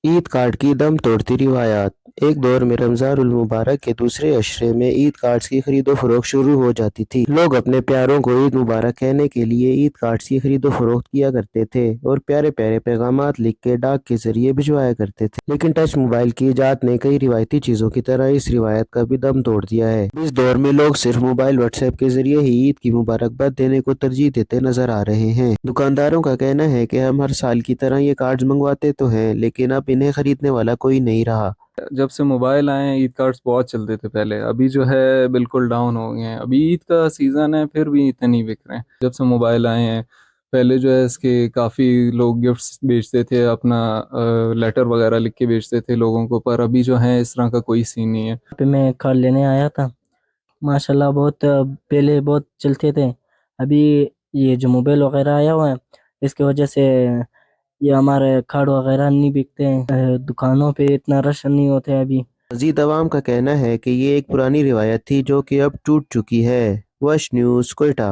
Eid card की दम तोड़ती रिवायात। एक दौर में रमजानुल मुबारक के दूसरे अशरे में ईद कार्ड्स की खरीदो फरोख्त शुरू हो जाती थी। लोग अपने प्यारों को ईद मुबारक कहने के लिए ईद कार्ड्स की खरीदो फरोख्त किया करते थे और प्यारे प्यारे पैगामात लिख के डाक के जरिए भिजवाया करते थे। लेकिन टच मोबाइल की इजाद ने कई रिवायती चीजों की तरह इस रिवायत का भी दम तोड़ दिया है। इस दौर में लोग सिर्फ मोबाइल व्हाट्सएप के जरिए ही ईद की मुबारकबाद देने को तरजीह देते नजर आ रहे हैं। दुकानदारों का कहना है कि हम हर साल की तरह ये कार्ड्स मंगवाते तो हैं, लेकिन अब इन्हें खरीदने वाला कोई नहीं रहा। जब से मोबाइल आए हैं ईद कार्ड्स बहुत चलते थे पहले, अभी जो है बिल्कुल डाउन हो गए हैं। अभी ईद का सीज़न है फिर भी इतने नहीं बिक रहे हैं जब से मोबाइल आए हैं। पहले जो है इसके काफ़ी लोग गिफ्ट्स बेचते थे, अपना लेटर वगैरह लिख के बेचते थे लोगों को, पर अभी जो है इस तरह का कोई सीन नहीं है। पे मैं कार लेने आया था। माशाल्लाह बहुत पहले बहुत चलते थे। अभी ये जो मोबाइल वगैरह आया हुआ है इसकी वजह से ये हमारे कार्ड वगैरह नहीं बिकते हैं। दुकानों पे इतना रश नहीं होते हैं अभी। मजीद अवाम का कहना है कि ये एक पुरानी रिवायत थी जो कि अब टूट चुकी है। वश न्यूज़, कोयटा।